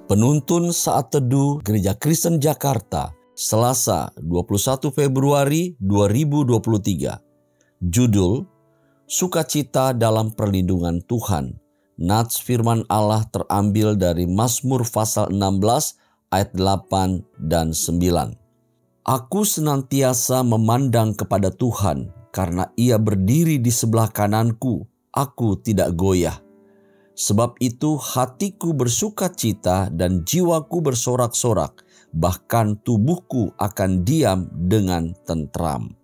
Penuntun Saat Teduh Gereja Kristen Jakarta, Selasa 21 Februari 2023. Judul, Sukacita dalam Perlindungan Tuhan. Nats firman Allah terambil dari Mazmur pasal 16 ayat 8 dan 9. Aku senantiasa memandang kepada Tuhan, karena Ia berdiri di sebelah kananku, aku tidak goyah. Sebab itu hatiku bersukacita dan jiwaku bersorak-sorak, bahkan tubuhku akan diam dengan tentram.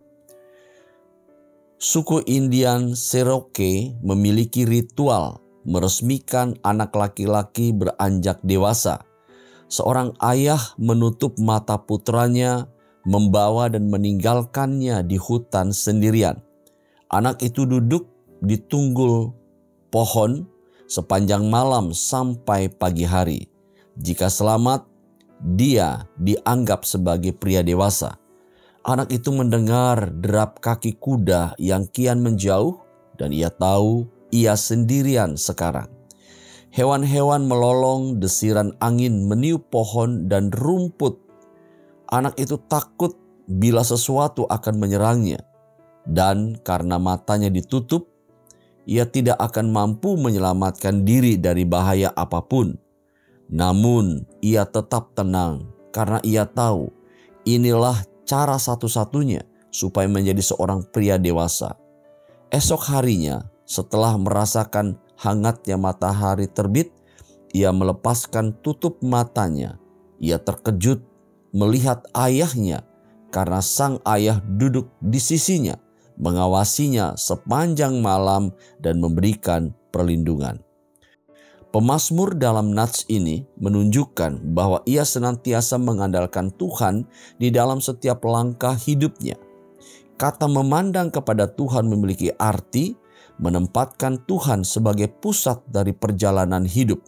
Suku Indian Cherokee memiliki ritual meresmikan anak laki-laki beranjak dewasa. Seorang ayah menutup mata putranya, membawa dan meninggalkannya di hutan sendirian. Anak itu duduk di tunggul pohon sepanjang malam sampai pagi hari. Jika selamat, dia dianggap sebagai pria dewasa. Anak itu mendengar derap kaki kuda yang kian menjauh, dan ia tahu ia sendirian sekarang. Hewan-hewan melolong, desiran angin meniup pohon dan rumput. Anak itu takut bila sesuatu akan menyerangnya, dan karena matanya ditutup, ia tidak akan mampu menyelamatkan diri dari bahaya apapun. Namun ia tetap tenang karena ia tahu inilah cara satu-satunya supaya menjadi seorang pria dewasa. Esok harinya, setelah merasakan hangatnya matahari terbit, ia melepaskan tutup matanya. Ia terkejut melihat ayahnya karena sang ayah duduk di sisinya, mengawasinya sepanjang malam dan memberikan perlindungan. Pemazmur dalam nats ini menunjukkan bahwa ia senantiasa mengandalkan Tuhan di dalam setiap langkah hidupnya. Kata memandang kepada Tuhan memiliki arti menempatkan Tuhan sebagai pusat dari perjalanan hidup.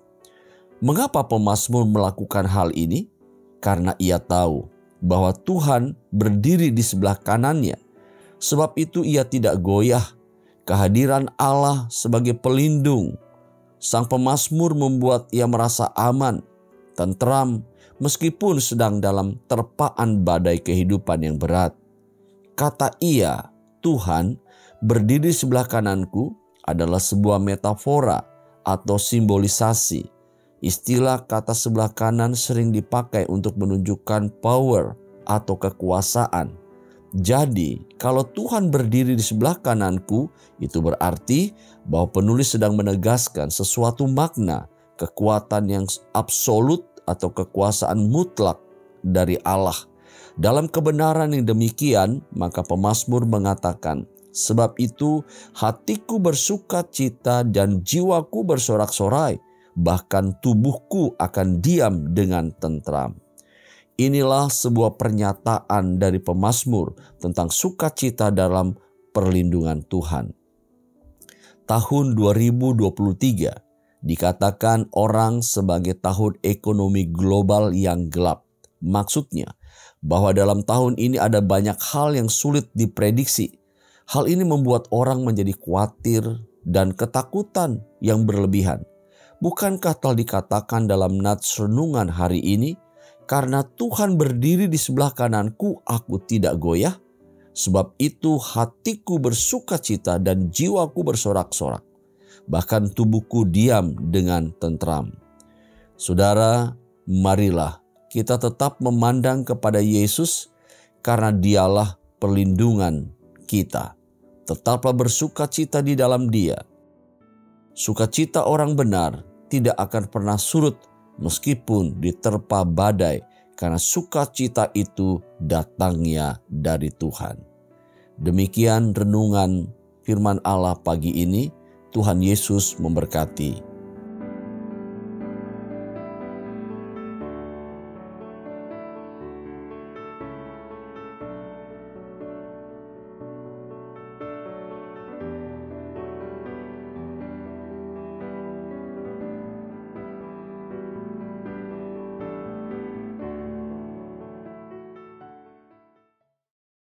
Mengapa pemazmur melakukan hal ini? Karena ia tahu bahwa Tuhan berdiri di sebelah kanannya. Sebab itu ia tidak goyah. Kehadiran Allah sebagai pelindung sang pemazmur membuat ia merasa aman, tentram, meskipun sedang dalam terpaan badai kehidupan yang berat. Kata ia, Tuhan berdiri sebelah kananku, adalah sebuah metafora atau simbolisasi. Istilah kata sebelah kanan sering dipakai untuk menunjukkan power atau kekuasaan. Jadi, kalau Tuhan berdiri di sebelah kananku, itu berarti bahwa penulis sedang menegaskan sesuatu makna, kekuatan yang absolut atau kekuasaan mutlak dari Allah. Dalam kebenaran yang demikian, maka pemazmur mengatakan, sebab itu hatiku bersukacita dan jiwaku bersorak-sorai, bahkan tubuhku akan diam dengan tentram. Inilah sebuah pernyataan dari pemazmur tentang sukacita dalam perlindungan Tuhan. Tahun 2023 dikatakan orang sebagai tahun ekonomi global yang gelap. Maksudnya bahwa dalam tahun ini ada banyak hal yang sulit diprediksi. Hal ini membuat orang menjadi khawatir dan ketakutan yang berlebihan. Bukankah telah dikatakan dalam nats renungan hari ini, karena Tuhan berdiri di sebelah kananku, aku tidak goyah. Sebab itu hatiku bersukacita dan jiwaku bersorak-sorak. Bahkan tubuhku diam dengan tentram. Saudara, marilah kita tetap memandang kepada Yesus karena Dialah perlindungan kita. Tetaplah bersukacita di dalam Dia. Sukacita orang benar tidak akan pernah surut meskipun diterpa badai, karena sukacita itu datangnya dari Tuhan. Demikian renungan firman Allah pagi ini. Tuhan Yesus memberkati.